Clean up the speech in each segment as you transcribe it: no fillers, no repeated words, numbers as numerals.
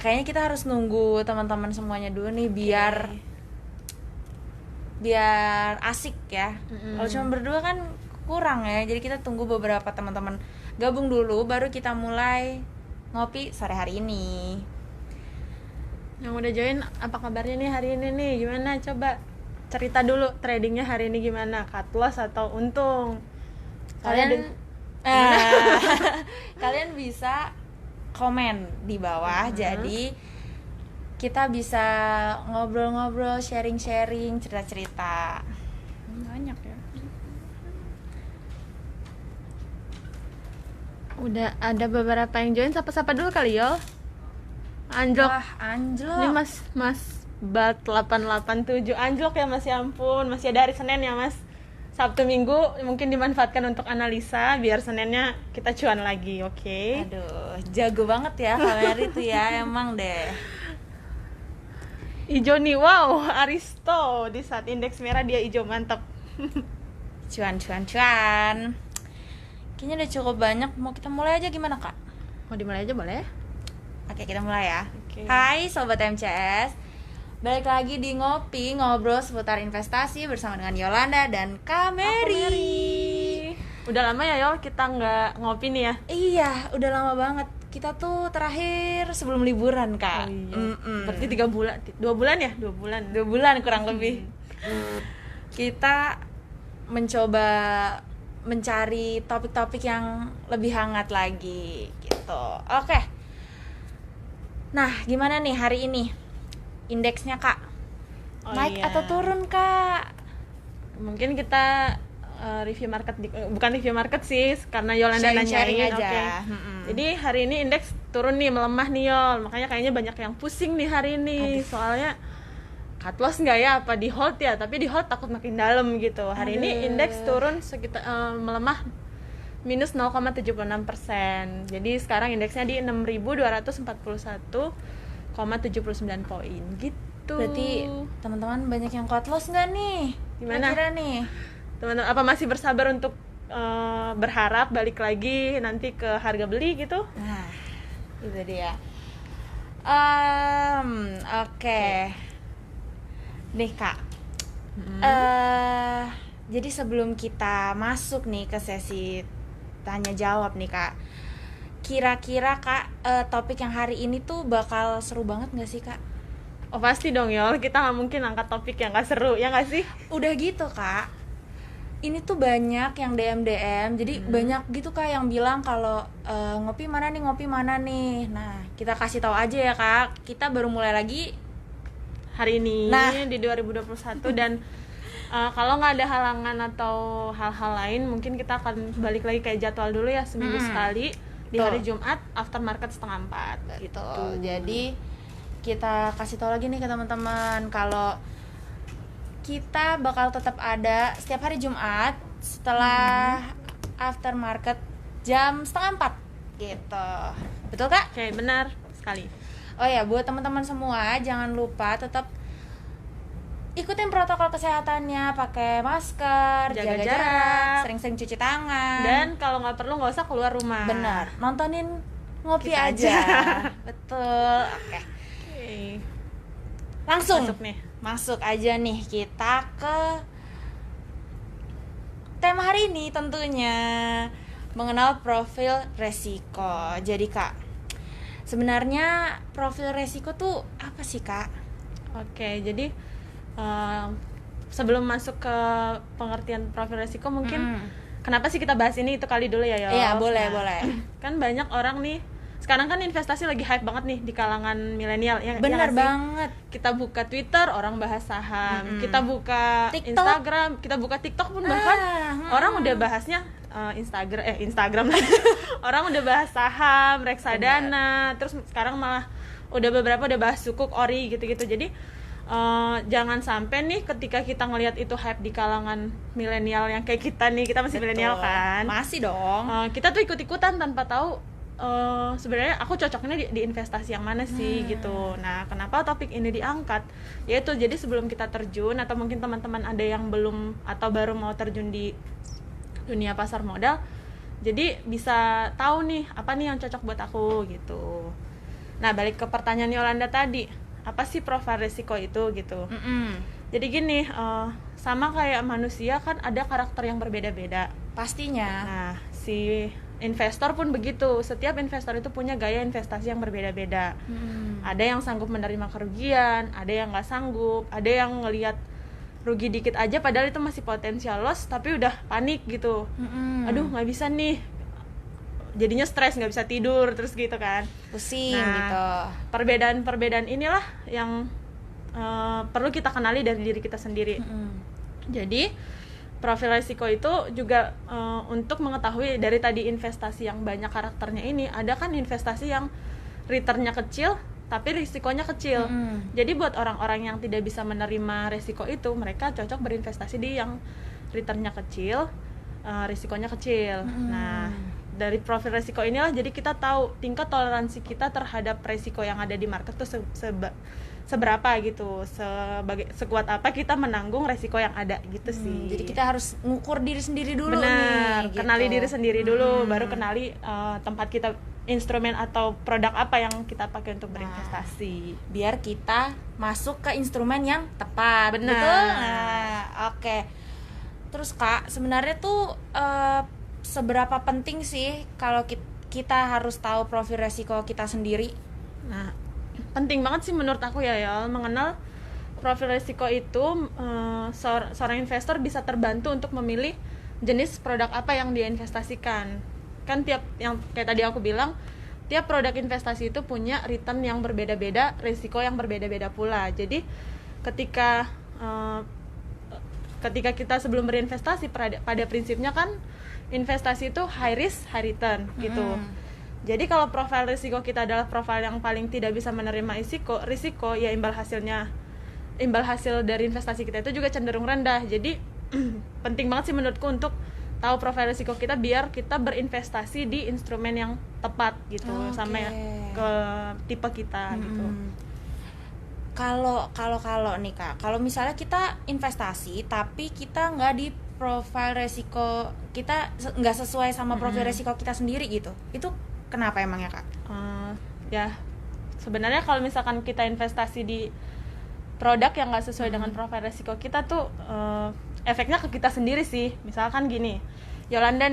kayaknya kita harus nunggu teman-teman semuanya dulu nih biar asik ya. Kalau cuma berdua kan kurang ya, jadi kita tunggu beberapa teman-teman gabung dulu baru kita mulai ngopi sore hari ini. Yang udah join apa kabarnya nih hari ini nih, gimana, coba cerita dulu tradingnya hari ini gimana, cut loss atau untung. Kalian bisa komen di bawah. Jadi kita bisa ngobrol-ngobrol, sharing-sharing, cerita-cerita. Banyak ya. Udah ada beberapa yang join, sapa-sapa dulu kali yo. Anjlok. Wah, anjlok. Ini Mas Bat 887 anjlok ya Mas, ya ampun. Masih ada hari Senin ya Mas. Sabtu Minggu mungkin dimanfaatkan untuk analisa biar Seninnya kita cuan lagi, oke? Aduh, jago banget ya Kak Mary tuh ya, emang deh. Ijo nih, wow, Aristo di saat indeks merah dia ijo, mantap. Cuan. Kayaknya udah cukup banyak, mau kita mulai aja gimana Kak? Mau dimulai aja boleh? Oke, kita mulai ya. Oke. Hai Sobat MCS, balik lagi di Ngopi, ngobrol seputar investasi bersama dengan Yolanda dan Kak Mary. Udah lama ya Yol kita nggak ngopi nih ya? Iya, udah lama banget. Kita tuh terakhir sebelum liburan Kak. Oh, iya. Berarti 3 bulan, 2 bulan ya? 2 bulan. 2 bulan kurang lebih. Kita mencoba mencari topik-topik yang lebih hangat lagi gitu. Oke. Nah, gimana nih hari ini? Indeksnya Kak, naik iya. atau turun Kak? Mungkin kita review market bukan review market sih, karena Yolanda Sharing nanyain aja. okay. Jadi hari ini indeks turun nih, melemah nih Yol, makanya kayaknya banyak yang pusing nih hari ini. Soalnya cut loss nggak ya, apa di hold ya, tapi di hold takut makin dalam gitu. Hari ini indeks turun sekitar melemah minus 0,76%. Jadi sekarang indeksnya di 6.241,79 poin gitu. Berarti teman-teman banyak yang cut loss nggak nih? Gimana? Kira-kira nih? Teman-teman apa masih bersabar untuk berharap balik lagi nanti ke harga beli gitu? Nah, itu dia. Oke. Nih Kak, jadi sebelum kita masuk nih ke sesi tanya jawab nih Kak, kira-kira Kak, topik yang hari ini tuh bakal seru banget nggak sih Kak? Oh pasti dong Yol, kita nggak mungkin angkat topik yang nggak seru, ya nggak sih? Udah gitu Kak, ini tuh banyak yang DM, jadi banyak gitu Kak yang bilang kalau ngopi mana nih. Nah, kita kasih tahu aja ya Kak, kita baru mulai lagi Hari ini di 2021 dan kalau nggak ada halangan atau hal-hal lain, mungkin kita akan balik lagi kayak jadwal dulu ya, seminggu sekali di hari Jumat after market 3:30 gitu. Jadi kita kasih tahu lagi nih ke teman-teman kalau kita bakal tetap ada setiap hari Jumat setelah after market jam 3:30 gitu. Betul Kak? Oke, benar sekali. Oh ya, buat teman-teman semua jangan lupa tetap ikutin protokol kesehatannya, pakai masker, jaga jarak, sering-sering cuci tangan, dan kalau nggak perlu nggak usah keluar rumah. Benar, nontonin ngopi Kita aja. Betul. Oke. Langsung masuk aja nih kita ke tema hari ini, tentunya mengenal profil resiko. Jadi Kak, sebenarnya profil resiko tuh apa sih Kak? Oke, jadi sebelum masuk ke pengertian profil resiko, mungkin kenapa sih kita bahas ini itu kali dulu ya Yol? Iya, boleh. Kan banyak orang nih, sekarang kan investasi lagi hype banget nih di kalangan milenial ya. Bener banget. Kita buka Twitter, orang bahas saham. Kita buka TikTok. Instagram, kita buka TikTok pun bahkan orang udah bahasnya Instagram lagi. Orang udah bahas saham, reksadana, terus sekarang malah beberapa udah bahas sukuk, ori gitu-gitu. Jadi jangan sampai nih ketika kita ngelihat itu hype di kalangan milenial yang kayak kita nih, kita masih milenial kan? Masih dong. Kita tuh ikut-ikutan tanpa tahu sebenarnya aku cocoknya di investasi yang mana sih gitu. Nah, kenapa topik ini diangkat? Yaitu jadi sebelum kita terjun, atau mungkin teman-teman ada yang belum atau baru mau terjun di dunia pasar modal, jadi bisa tahu nih apa nih yang cocok buat aku gitu. Nah, balik ke pertanyaan Yolanda tadi, apa sih profil risiko itu gitu. Jadi gini, sama kayak manusia kan ada karakter yang berbeda-beda. Pastinya. Nah, si investor pun begitu. Setiap investor itu punya gaya investasi yang berbeda-beda. Ada yang sanggup menerima kerugian, ada yang nggak sanggup, ada yang ngelihat rugi dikit aja padahal itu masih potensial loss tapi udah panik gitu. Aduh, nggak bisa nih, jadinya stres, nggak bisa tidur terus gitu kan, Pusing nah, gitu. perbedaan inilah yang perlu kita kenali dari diri kita sendiri. Jadi profil risiko itu juga untuk mengetahui dari tadi investasi yang banyak karakternya ini, ada kan investasi yang returnnya kecil tapi risikonya kecil. Jadi buat orang-orang yang tidak bisa menerima risiko itu, mereka cocok berinvestasi di yang returnnya kecil, risikonya kecil. Nah, dari profil risiko inilah jadi kita tahu tingkat toleransi kita terhadap risiko yang ada di market tuh seberapa gitu, sekuat apa kita menanggung risiko yang ada gitu sih. Jadi kita harus ngukur diri sendiri dulu. Benar, nih, kenali gitu. diri sendiri dulu, baru kenali tempat kita, instrumen atau produk apa yang kita pakai untuk berinvestasi. Biar kita masuk ke instrumen yang tepat. Benar. Betul. Nah, oke. Terus Kak, sebenarnya tuh seberapa penting sih kalau kita harus tahu profil resiko kita sendiri? Nah, penting banget sih menurut aku ya mengenal profil risiko itu. Seorang investor bisa terbantu untuk memilih jenis produk apa yang dia investasikan. Kan yang kayak tadi aku bilang, tiap produk investasi itu punya return yang berbeda-beda, risiko yang berbeda-beda pula. Jadi ketika kita sebelum berinvestasi, pada prinsipnya kan investasi itu high risk high return gitu. Jadi kalau profil risiko kita adalah profil yang paling tidak bisa menerima risiko ya imbal hasil dari investasi kita itu juga cenderung rendah. Jadi penting banget sih menurutku untuk tahu profil risiko kita biar kita berinvestasi di instrumen yang tepat gitu, sama ke tipe kita gitu. Kalau nih Kak, kalau misalnya kita investasi tapi kita nggak di profil resiko kita nggak sesuai sama profil resiko kita sendiri gitu, itu kenapa emangnya Kak? Ya sebenarnya kalau misalkan kita investasi di produk yang nggak sesuai dengan profil resiko kita tuh efeknya ke kita sendiri sih. Misalkan gini, Yolanda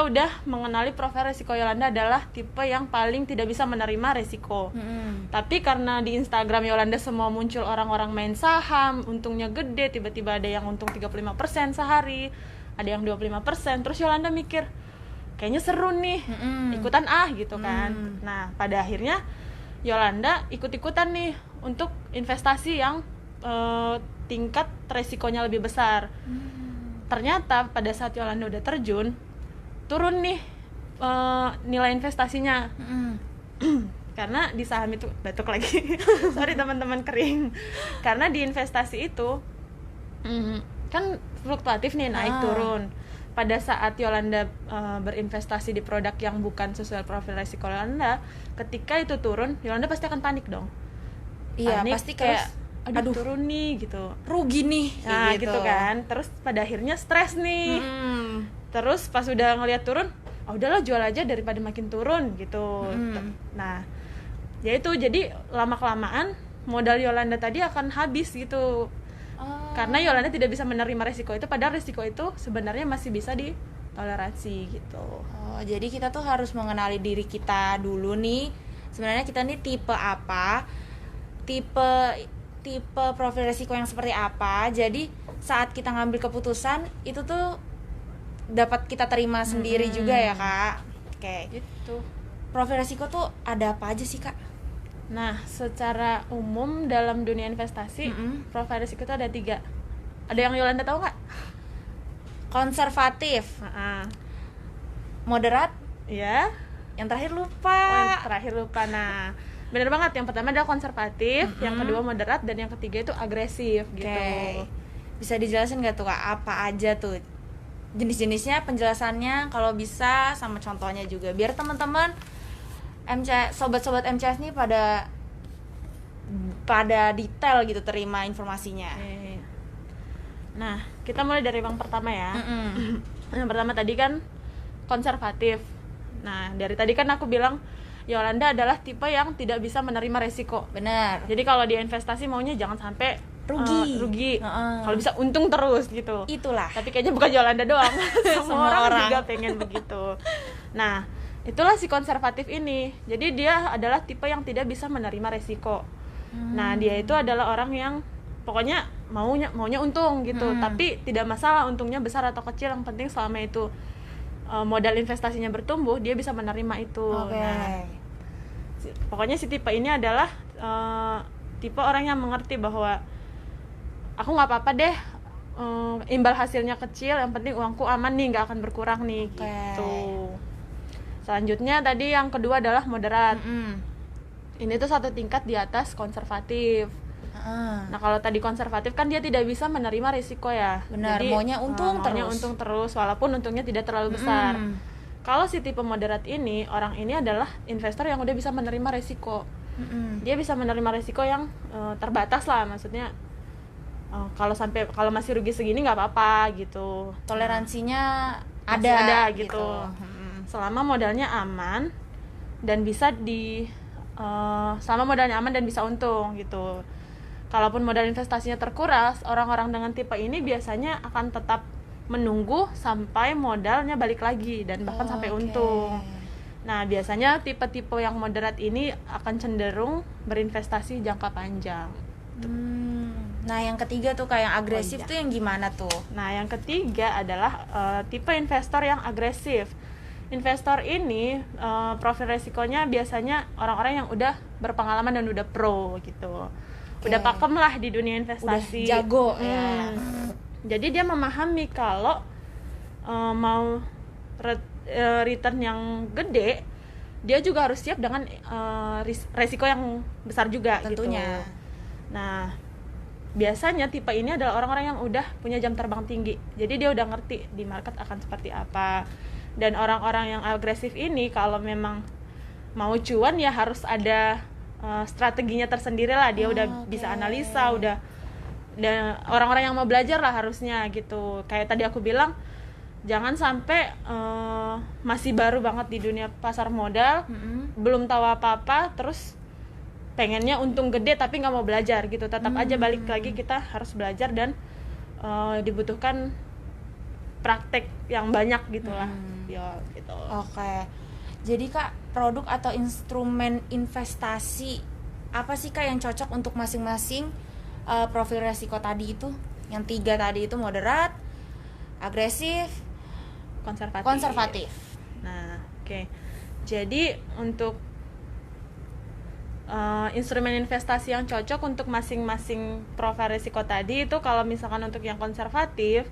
udah mengenali profil resiko Yolanda adalah tipe yang paling tidak bisa menerima resiko. Tapi karena di Instagram Yolanda semua muncul orang-orang main saham, untungnya gede, tiba-tiba ada yang untung 35% sehari, ada yang 25%, terus Yolanda mikir, kayaknya seru nih, ikutan gitu kan. Nah, pada akhirnya Yolanda ikut-ikutan nih untuk investasi yang tingkat resikonya lebih besar. Ternyata pada saat Yolanda udah terjun, turun nih nilai investasinya. Karena di saham itu, batuk lagi sorry teman-teman kering, karena di investasi itu kan fluktuatif nih, naik turun. Pada saat Yolanda berinvestasi di produk yang bukan sesuai profil resiko Yolanda, ketika itu turun, Yolanda pasti akan panik dong. Iya, Panik, pasti kayak aduh turun nih gitu, rugi nih nah gitu kan. Terus pada akhirnya stres nih. Terus pas udah ngeliat turun, udahlah jual aja daripada makin turun gitu. Nah, ya itu, jadi lama-kelamaan modal Yolanda tadi akan habis gitu. Karena Yolanda tidak bisa menerima resiko itu, padahal resiko itu sebenarnya masih bisa ditoleransi gitu. Jadi kita tuh harus mengenali diri kita dulu nih. Sebenarnya kita nih tipe apa, tipe profil resiko yang seperti apa. Jadi saat kita ngambil keputusan itu tuh dapat kita terima sendiri juga ya Kak. Oke. Gitu. Profil resiko tuh ada apa aja sih Kak? Nah, secara umum dalam dunia investasi, profil risiko itu ada 3. Ada yang Yolanda tahu nggak? Konservatif, moderat, Ya. yang terakhir lupa. Yang terakhir lupa. Nah, bener banget. Yang pertama adalah konservatif, yang kedua moderat, dan yang ketiga itu agresif gitu. Bisa dijelasin nggak tuh Kak? Apa aja tuh jenis-jenisnya, penjelasannya kalau bisa, sama contohnya juga, biar teman-teman sobat-sobat MCS nih pada detail gitu terima informasinya. Nah, kita mulai dari yang pertama ya. Yang pertama tadi kan konservatif. Nah, dari tadi kan aku bilang Yolanda adalah tipe yang tidak bisa menerima resiko. Benar. Jadi kalau dia investasi maunya jangan sampai rugi. Heeh. Kalau bisa untung terus gitu. Itulah. Tapi kayaknya bukan Yolanda doang. Semua orang juga pengen begitu. Nah, itulah si konservatif ini. Jadi dia adalah tipe yang tidak bisa menerima resiko. Nah, dia itu adalah orang yang pokoknya maunya untung gitu. Tapi tidak masalah untungnya besar atau kecil, yang penting selama itu modal investasinya bertumbuh, dia bisa menerima itu. Oke. Nah, pokoknya si tipe ini adalah tipe orang yang mengerti bahwa aku nggak apa-apa deh imbal hasilnya kecil, yang penting uangku aman nih, nggak akan berkurang nih. Oke. Gitu. Selanjutnya tadi yang kedua adalah moderat. Ini tuh satu tingkat di atas konservatif. Nah, kalau tadi konservatif kan dia tidak bisa menerima risiko ya. Benar, jadi maunya untung terus walaupun untungnya tidak terlalu besar. Kalau si tipe moderat ini, orang ini adalah investor yang udah bisa menerima risiko. Dia bisa menerima risiko yang terbatas lah, maksudnya kalau masih rugi segini nggak apa-apa gitu. Toleransinya Masih ada gitu. Selama modalnya aman dan bisa untung gitu. Kalaupun modal investasinya terkuras, orang-orang dengan tipe ini biasanya akan tetap menunggu sampai modalnya balik lagi dan bahkan sampai untung. Nah, biasanya tipe-tipe yang moderat ini akan cenderung berinvestasi jangka panjang. Nah, yang ketiga tuh kayak yang agresif tuh yang gimana tuh? Nah, yang ketiga adalah tipe investor yang agresif. Investor ini profil resikonya biasanya orang-orang yang udah berpengalaman dan udah pro gitu. Udah pakem lah di dunia investasi. Udah jago ya. Jadi dia memahami kalau mau return yang gede, dia juga harus siap dengan resiko yang besar juga tentunya. gitu. Nah, biasanya tipe ini adalah orang-orang yang udah punya jam terbang tinggi. Jadi dia udah ngerti di market akan seperti apa. Dan orang-orang yang agresif ini kalau memang mau cuan ya harus ada strateginya tersendiri lah. Dia udah bisa analisa, dan orang-orang yang mau belajar lah harusnya gitu. Kayak tadi aku bilang, jangan sampai masih baru banget di dunia pasar modal, belum tahu apa-apa, terus pengennya untung gede tapi nggak mau belajar gitu. Tetap aja balik lagi kita harus belajar dan dibutuhkan praktek yang banyak gitulah. Ya gitu. Oke. Jadi Kak, produk atau instrumen investasi apa sih Kak yang cocok untuk masing-masing profil resiko tadi itu? Yang 3 tadi itu moderat, agresif, konservatif. Nah, oke. Jadi untuk instrumen investasi yang cocok untuk masing-masing profil risiko tadi itu, kalau misalkan untuk yang konservatif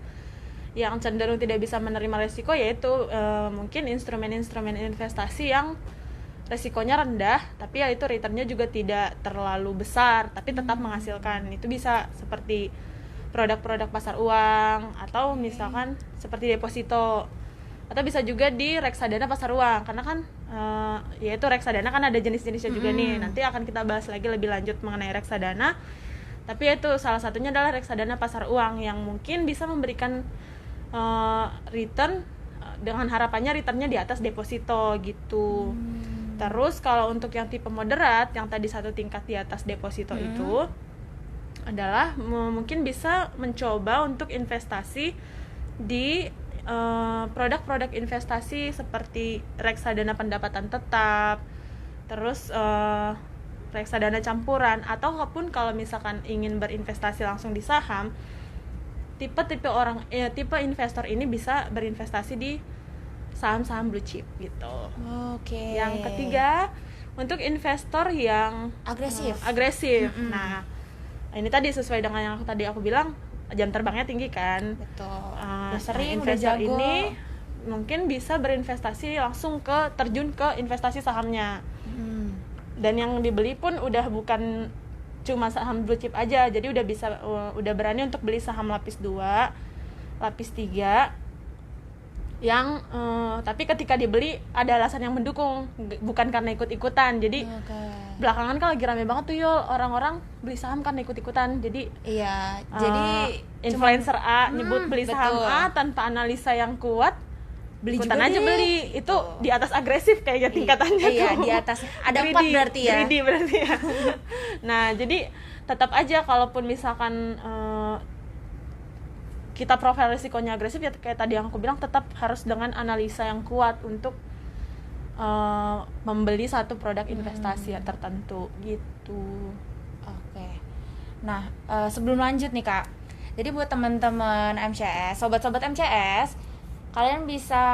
yang cenderung tidak bisa menerima risiko, yaitu mungkin instrumen-instrumen investasi yang resikonya rendah tapi ya itu returnnya juga tidak terlalu besar tapi tetap menghasilkan. Itu bisa seperti produk-produk pasar uang atau misalkan seperti deposito, atau bisa juga di reksadana pasar uang, karena kan yaitu reksadana kan ada jenis-jenisnya juga nih. Nanti akan kita bahas lagi lebih lanjut mengenai reksadana, tapi itu salah satunya adalah reksadana pasar uang yang mungkin bisa memberikan return dengan harapannya returnnya di atas deposito gitu. Terus kalau untuk yang tipe moderat yang tadi satu tingkat di atas deposito itu adalah mungkin bisa mencoba untuk investasi di produk-produk investasi seperti reksadana pendapatan tetap, terus reksadana campuran, ataupun kalau misalkan ingin berinvestasi langsung di saham, tipe investor ini bisa berinvestasi di saham-saham blue chip gitu. Oke. Yang ketiga, untuk investor yang agresif. Nah, ini tadi sesuai dengan yang tadi aku bilang, jam terbangnya tinggi kan. Betul. Udah sering, udah jago. Ini mungkin bisa berinvestasi langsung terjun ke investasi sahamnya. Dan yang dibeli pun udah bukan cuma saham blue chip aja, jadi udah berani untuk beli saham lapis 2, lapis 3 yang tapi ketika dibeli ada alasan yang mendukung, bukan karena ikut-ikutan. Jadi belakangan kan lagi rame banget tuh Yul, orang-orang beli saham karena ikut-ikutan. Jadi jadi influencer A nyebut beli saham A tanpa analisa yang kuat, beli ikutan juga aja deh. beli. Itu di atas agresif kayaknya tingkatannya Iya, tuh. di atas ada 4 Greedy, berarti ya. greedy berarti ya. Nah, jadi tetap aja kalaupun misalkan kita profil risikonya agresif, ya kayak tadi yang aku bilang, tetap harus dengan analisa yang kuat untuk membeli satu produk investasi tertentu gitu. Oke. Nah, sebelum lanjut nih Kak, jadi buat teman-teman MCS, sobat-sobat MCS, kalian bisa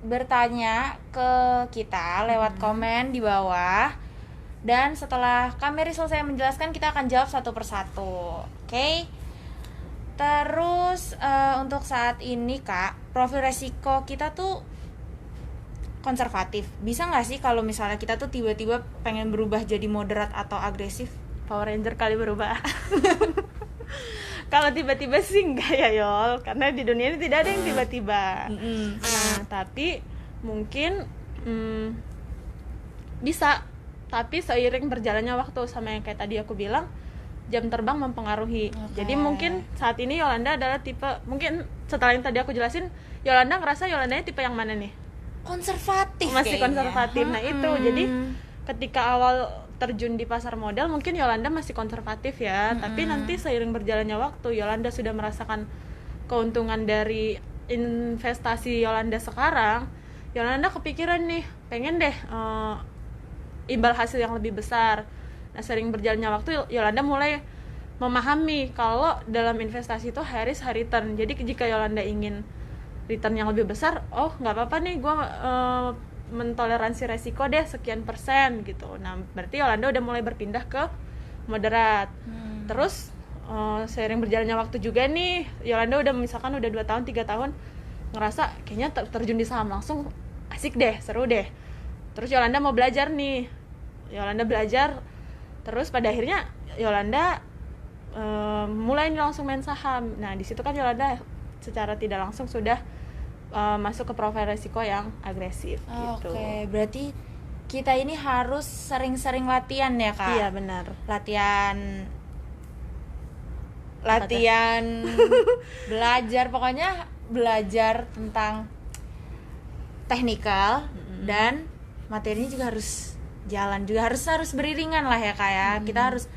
bertanya ke kita lewat komen di bawah, dan setelah Kak Mary selesai menjelaskan, kita akan jawab satu persatu. Oke? Terus untuk saat ini Kak, profil resiko kita tuh konservatif. Bisa nggak sih kalau misalnya kita tuh tiba-tiba pengen berubah jadi moderat atau agresif? Power Ranger kali berubah. Kalau tiba-tiba sih enggak ya Yol, karena di dunia ini tidak ada yang tiba-tiba. Nah, tapi mungkin bisa, tapi seiring berjalannya waktu, sama yang kayak tadi aku bilang, jam terbang mempengaruhi. Jadi mungkin saat ini Yolanda adalah tipe, mungkin setelah yang tadi aku jelasin, Yolanda ngerasa Yolandanya tipe yang mana nih? Konservatif. Masih kayaknya. konservatif. Nah itu, jadi ketika awal terjun di pasar modal mungkin Yolanda masih konservatif ya, tapi nanti seiring berjalannya waktu, Yolanda sudah merasakan keuntungan dari investasi Yolanda sekarang, Yolanda kepikiran nih, pengen deh imbal hasil yang lebih besar. Nah, sering berjalannya waktu, Yolanda mulai memahami kalau dalam investasi itu high risk high return. Jadi jika Yolanda ingin return yang lebih besar, oh nggak apa-apa nih, gue mentoleransi resiko deh sekian persen gitu. Nah, berarti Yolanda udah mulai berpindah ke moderat. Terus seiring berjalannya waktu juga nih, Yolanda udah misalkan udah 2 tahun 3 tahun ngerasa kayaknya terjun di saham langsung asik deh, seru deh. Terus Yolanda mau belajar nih, Yolanda belajar, terus pada akhirnya Yolanda mulai langsung main saham. Nah, di situ kan Yolanda secara tidak langsung sudah masuk ke profil resiko yang agresif gitu. Oke, berarti kita ini harus sering-sering latihan ya Kak? Iya benar. Latihan belajar, pokoknya belajar tentang teknikal dan materinya juga harus jalan, juga harus beriringan lah ya Kak ya. Kita harus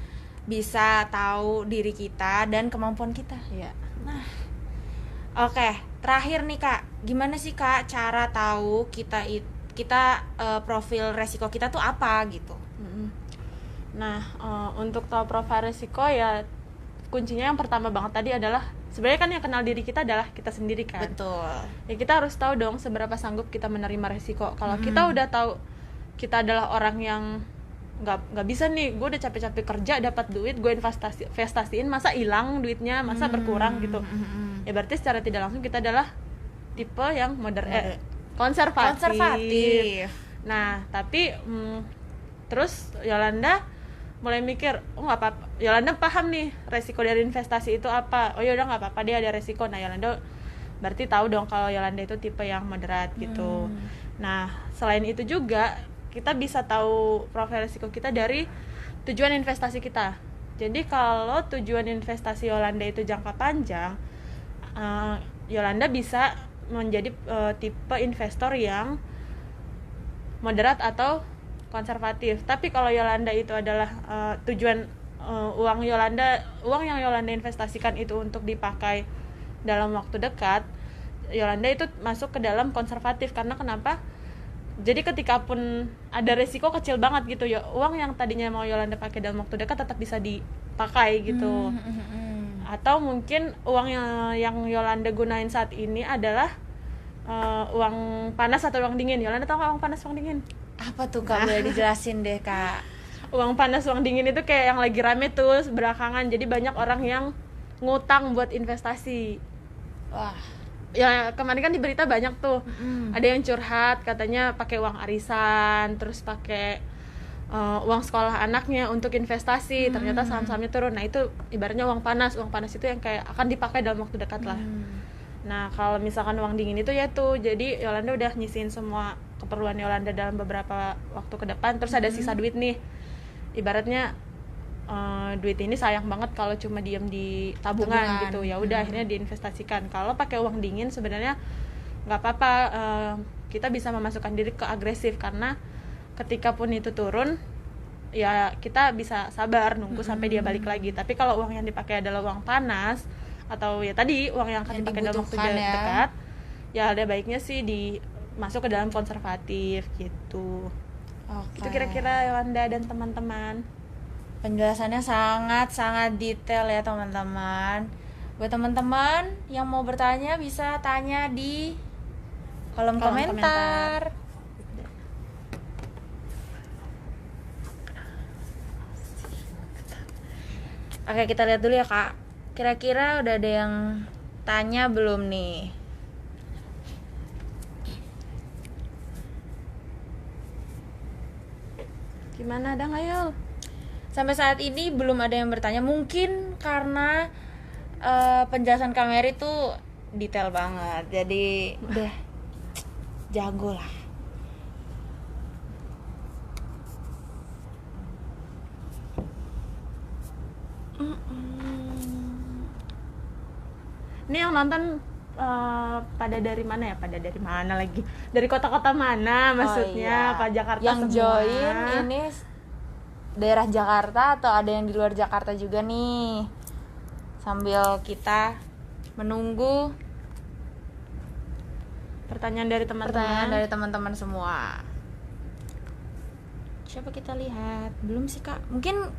bisa tahu diri kita dan kemampuan kita. Iya. Nah, oke, terakhir nih Kak, gimana sih Kak cara tahu kita profil resiko kita tuh apa gitu? Nah, untuk tahu profil resiko ya kuncinya yang pertama banget tadi adalah, sebenarnya kan yang kenal diri kita adalah kita sendiri kan. Betul. Ya kita harus tahu dong seberapa sanggup kita menerima resiko. Kalau kita udah tahu kita adalah orang yang nggak bisa nih, gue udah capek-capek kerja dapat duit, gue investasiin, masa hilang duitnya, masa berkurang gitu. Ya berarti secara tidak langsung kita adalah tipe yang konservatif. Nah, tapi terus Yolanda mulai mikir, oh nggak apa-apa. Yolanda paham nih resiko dari investasi itu apa. Oh ya udah nggak apa-apa, dia ada resiko. Nah, Yolanda berarti tahu dong kalau Yolanda itu tipe yang moderat gitu. Nah, selain itu juga kita bisa tahu profil resiko kita dari tujuan investasi kita. Jadi kalau tujuan investasi Yolanda itu jangka panjang, Yolanda bisa menjadi tipe investor yang moderat atau konservatif. Tapi kalau Yolanda itu adalah tujuan uang yang Yolanda investasikan itu untuk dipakai dalam waktu dekat, Yolanda itu masuk ke dalam konservatif. Karena kenapa? Jadi ketika pun ada resiko kecil banget gitu ya, uang yang tadinya mau Yolanda pakai dalam waktu dekat tetap bisa dipakai gitu. Atau mungkin uang yang Yolanda gunain saat ini adalah uang panas atau uang dingin. Yolanda tahu nggak uang panas uang dingin? Apa tuh Kak, boleh dijelasin deh Kak? Uang panas uang dingin itu kayak yang lagi rame tuh belakangan. Jadi banyak orang yang ngutang buat investasi. Wah, Ya kemarin kan di berita banyak tuh. Ada yang curhat katanya pakai uang arisan, terus pakai uang sekolah anaknya untuk investasi. Ternyata saham-sahamnya turun. Nah, itu ibaratnya uang panas. Uang panas itu yang kayak akan dipakai dalam waktu dekat lah. Nah, kalau misalkan uang dingin itu ya tuh, jadi Yolanda udah nyisihin semua keperluan Yolanda dalam beberapa waktu ke depan. Terus ada sisa duit nih, ibaratnya duit ini sayang banget kalau cuma diem di tabungan gitu. Ya udah akhirnya diinvestasikan. Kalau pakai uang dingin sebenarnya nggak apa-apa, kita bisa memasukkan diri ke agresif, karena ketika pun itu turun ya kita bisa sabar nunggu sampai dia balik lagi. Tapi kalau uang yang dipakai adalah uang panas, atau ya tadi uang yang akan dipakai dalam waktu dekat, ya ada baiknya sih masuk ke dalam konservatif gitu. Itu kira-kira Yolanda dan teman-teman. Penjelasannya sangat detail ya teman-teman. Buat teman-teman yang mau bertanya bisa tanya di kolom komentar. Oke, kita lihat dulu ya Kak. Kira-kira udah ada yang tanya belum nih? Gimana, ada nggak Yol? Sampai saat ini belum ada yang bertanya. Mungkin karena penjelasan Kak Mary tuh detail banget, jadi udah jago lah. Ini yang nonton pada dari mana ya? Pada dari mana lagi? Dari kota-kota mana maksudnya? Apa Jakarta yang semua? Join ini daerah Jakarta atau ada yang di luar Jakarta juga nih? Sambil kita menunggu pertanyaan dari teman-teman semua. Coba kita lihat. Belum sih Kak. Mungkin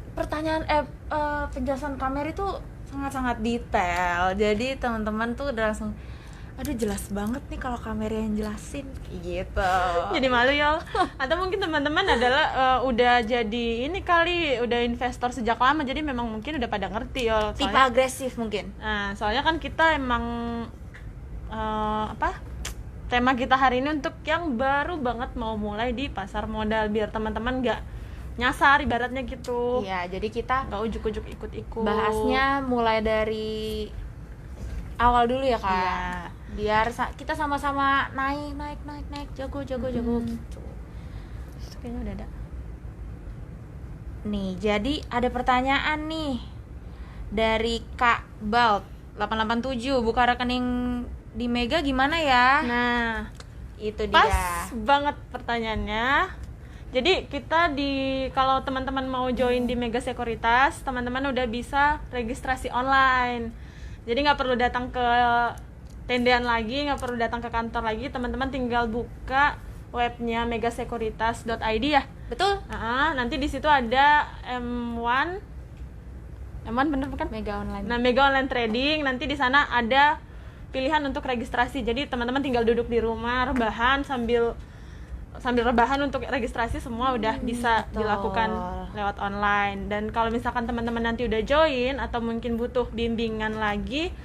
penjelasan kamera itu sangat detail. Jadi teman-teman tuh udah langsung, aduh jelas banget nih kalau kamera yang jelasin gitu. Jadi malu Yol. Atau mungkin teman-teman adalah udah jadi ini kali, udah investor sejak lama, jadi memang mungkin udah pada ngerti Yol. Tipe agresif mungkin. Nah, soalnya kan kita emang tema kita hari ini untuk yang baru banget mau mulai di pasar modal, biar teman-teman nggak nyasar ibaratnya gitu. Iya, jadi kita nggak ujuk-ujuk ikut-ikut. Bahasnya mulai dari awal dulu ya Kak. Iya. Biar kita sama-sama naik jago gitu. Itu kayaknya udah ada. Nih, jadi ada pertanyaan nih dari Kak Balt 887, buka rekening di Mega gimana ya? Nah, itu dia. Pas banget pertanyaannya. Jadi kita kalau teman-teman mau join di Mega Sekuritas, teman-teman udah bisa registrasi online. Jadi nggak perlu datang ke tendean lagi, nggak perlu datang ke kantor lagi. Teman-teman tinggal buka webnya megasekuritas.id ya. Betul. Nanti di situ ada M1 bener bukan? Mega Online. Nah, Mega Online Trading. Nanti di sana ada pilihan untuk registrasi. Jadi teman-teman tinggal duduk di rumah, rebahan sambil rebahan untuk registrasi semua udah bisa dilakukan lewat online. Dan kalau misalkan teman-teman nanti udah join atau mungkin butuh bimbingan lagi,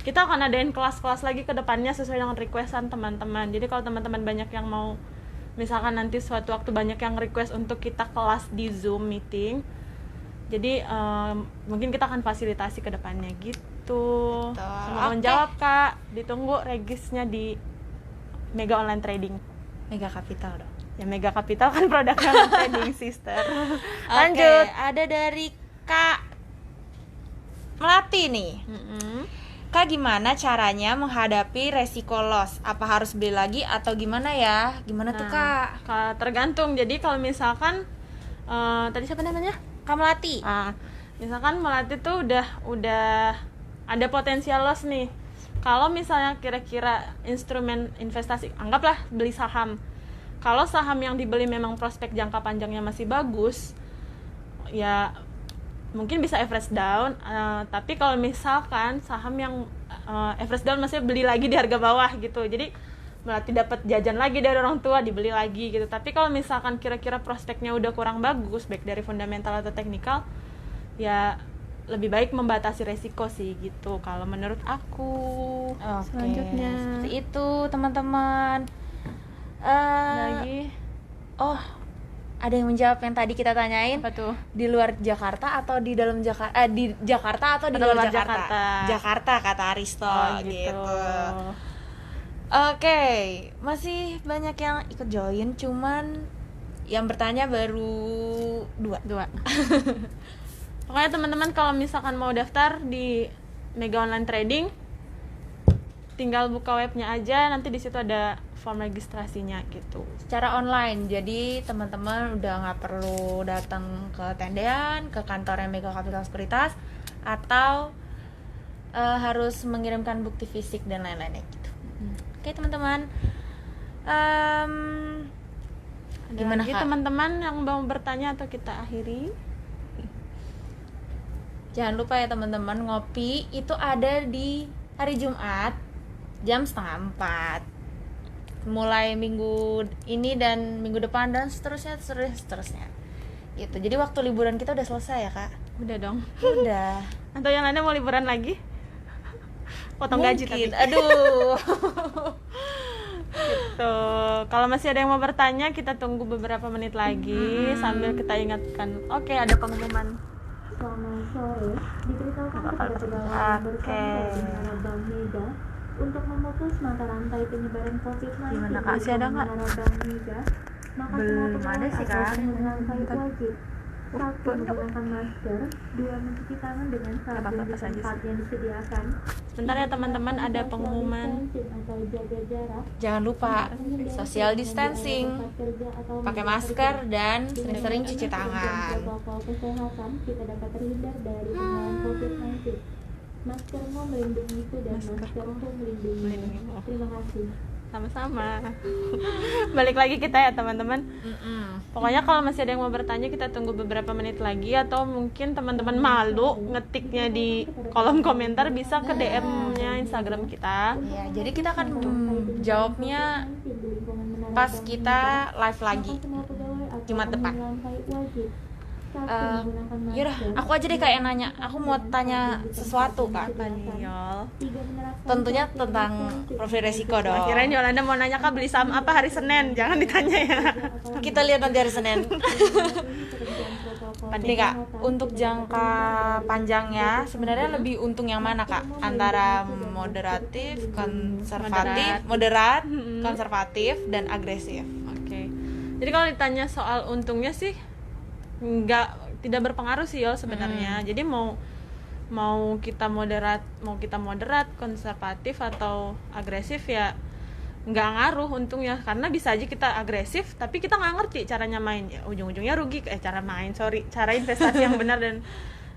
kita akan adain kelas-kelas lagi ke depannya sesuai dengan requestan teman-teman. Jadi kalau teman-teman banyak yang mau, misalkan nanti suatu waktu banyak yang request untuk kita kelas di Zoom meeting, jadi mungkin kita akan fasilitasi ke depannya gitu. Semoga menjawab Kak. Ditunggu regisnya di Mega Online Trading. Mega Capital dong. Ya Mega Capital kan produknya trading sister. Lanjut. Ada dari Kak Melati nih. Kak, gimana caranya menghadapi resiko loss? Apa harus beli lagi atau gimana ya? Gimana tuh Kak? Tergantung. Jadi kalau misalkan tadi siapa namanya? Kak Melati. Misalkan Melati tuh udah ada potensial loss nih. Kalau misalnya kira-kira instrumen investasi, anggaplah beli saham. Kalau saham yang dibeli memang prospek jangka panjangnya masih bagus, ya mungkin bisa average down. Tapi kalau misalkan saham yang average down, maksudnya beli lagi di harga bawah gitu, jadi berarti dapat jajan lagi dari orang tua, dibeli lagi gitu. Tapi kalau misalkan kira-kira prospeknya udah kurang bagus, baik dari fundamental atau teknikal, ya lebih baik membatasi resiko sih gitu kalau menurut aku. Selanjutnya seperti itu teman-teman. Lagi ada yang menjawab yang tadi kita tanyain. Apa tuh? Di luar Jakarta atau di dalam Jakarta? Di Jakarta atau di luar Jakarta? Jakarta kata Aristo gitu. Oke, masih banyak yang ikut join, cuman yang bertanya baru dua. Pokoknya teman-teman kalau misalkan mau daftar di Mega Online Trading, tinggal buka webnya aja, nanti di situ ada form registrasinya gitu. Secara online, jadi teman-teman udah nggak perlu datang ke tendean, ke kantor Mega Kapital Sekuritas, atau harus mengirimkan bukti fisik dan lain-lainnya gitu. Oke teman-teman, gimana lagi Kak? teman-teman yang mau bertanya atau kita akhiri? Jangan lupa ya teman-teman, ngopi itu ada di hari Jumat jam 3:30. Mulai minggu ini dan minggu depan dan seterusnya. Gitu. Jadi waktu liburan kita udah selesai ya, Kak? Udah dong. Udah. Atau yang lainnya mau liburan lagi? Potong gaji tapi. Aduh. Gitu. Kalau masih ada yang mau bertanya, kita tunggu beberapa menit lagi sambil kita ingatkan. Oke, ada pengumuman. Selamat sore, diberitahukan kepada pegawai bersama dengan Bank Mega untuk memutus mata rantai penyebaran COVID-19 Gimana, Kak? Masih ada nggak? Bank Mega, maka semua Belum ada sih, pegawai Kak. atau pengguna wajib 1. Menggunakan masker, 2. Mencuci tangan dengan sabun di Apa-apa saja tempat yang disediakan. Sebentar ya teman-teman, ada pengumuman. Atau jaga jarak, Jangan lupa social distancing, pakai masker dan sering-sering cuci tangan. protokol kesehatan kita dapat terhindar dari penularan COVID-19. Maskermu melindungiku dan maskerku melindungimu. Terima kasih. Sama-sama. Balik lagi kita ya teman-teman. Pokoknya kalau masih ada yang mau bertanya, kita tunggu beberapa menit lagi, atau mungkin teman-teman malu ngetiknya di kolom komentar, bisa ke DM-nya Instagram kita. Ya, jadi kita akan jawabnya pas kita live lagi Jumat depan. Yaudah, aku aja deh kayak nanya. Aku mau tanya sesuatu, Kak. Yol. Tentunya tentang profil resiko dong. Kirain Yolanda mau nanya, Kak beli saham apa hari Senin? Jangan ditanya ya. Kita lihat nanti hari Senin. Nih Kak, untuk jangka panjangnya sebenarnya lebih untung yang mana Kak? Antara moderatif, konservatif, moderat, konservatif, dan agresif. Oke. Jadi kalau ditanya soal untungnya sih tidak berpengaruh sih Yol sebenarnya. Jadi mau kita moderat, konservatif atau agresif ya nggak ngaruh untungnya, karena bisa aja kita agresif tapi kita nggak ngerti caranya main, ya ujung-ujungnya rugi. Cara investasi yang benar dan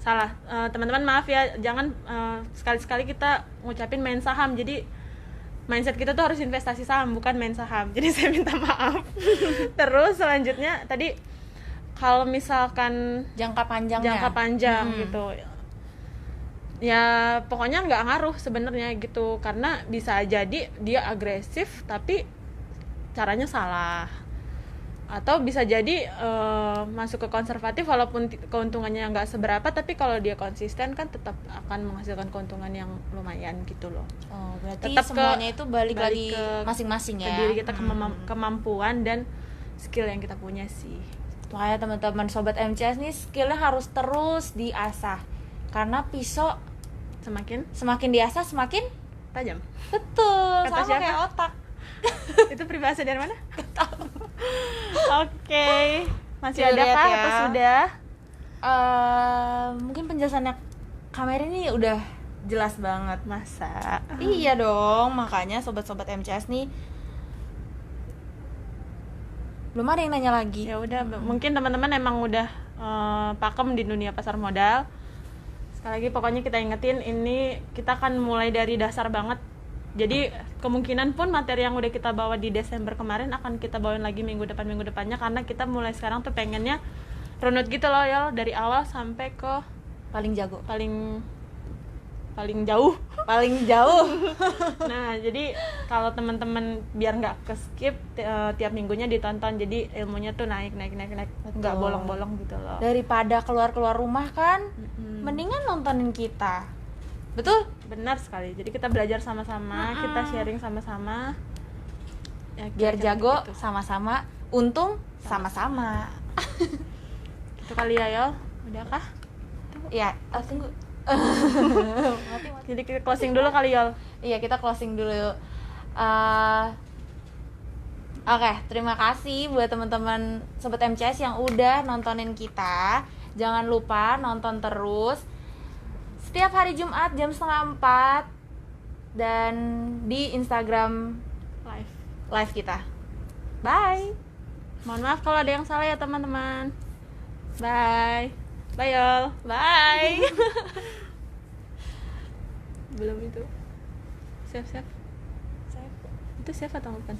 salah. Teman-teman maaf ya, jangan sekali-sekali kita ngucapin main saham, jadi mindset kita tuh harus investasi saham bukan main saham. Jadi saya minta maaf. Terus selanjutnya tadi kalau misalkan Jangka panjang gitu ya, pokoknya nggak ngaruh sebenarnya gitu, karena bisa jadi dia agresif tapi caranya salah, atau bisa jadi masuk ke konservatif walaupun keuntungannya nggak seberapa, tapi kalau dia konsisten kan tetap akan menghasilkan keuntungan yang lumayan gitu loh. Oh, berarti Tetap semuanya itu balik lagi ke masing-masing ke ya. diri kita, kemampuan dan skill yang kita punya sih. Makanya teman-teman sobat MCS nih skillnya harus terus diasah, karena pisau semakin diasah semakin Tajam. betul. Kata Sama siapa? kayak otak. Itu peribahasa dari mana? Oke. Masih Kita ada lihat kah ya. atau sudah? Mungkin penjelasannya kamera ini udah jelas banget. Masa? Iya dong, makanya sobat-sobat MCS nih belum ada yang nanya lagi. Ya udah, mungkin teman-teman emang udah pakem di dunia pasar modal. Sekali lagi pokoknya kita ingetin, ini kita akan mulai dari dasar banget. Jadi kemungkinan pun materi yang udah kita bawa di Desember kemarin akan kita bawain lagi minggu depannya, karena kita mulai sekarang tuh pengennya runut gitu loh ya, dari awal sampai ke Paling jago. paling jauh. Paling jauh. Nah, jadi kalau teman-teman biar nggak ke skip tiap minggunya ditonton, jadi ilmunya tuh naik, nggak Betul. bolong-bolong gitu loh. Daripada keluar rumah kan, mendingan nontonin kita. Betul? Benar sekali. Jadi kita belajar sama-sama, kita sharing sama-sama. Ya, Biar kira-kira jago gitu. sama-sama, untung sama-sama. Itu kali ya, Yol. Udah kah? Iya, tunggu. Jadi kita closing dulu kali, Yol. Iya, kita closing dulu. Oke, terima kasih buat teman-teman sobat MCS yang udah nontonin kita. Jangan lupa nonton terus setiap hari Jumat jam 3:30 dan di Instagram Live. live kita. Bye. Mohon maaf kalau ada yang salah ya teman-teman. Bye. Bye y'all. Bye. Belum itu. Save. Itu save atau bukan?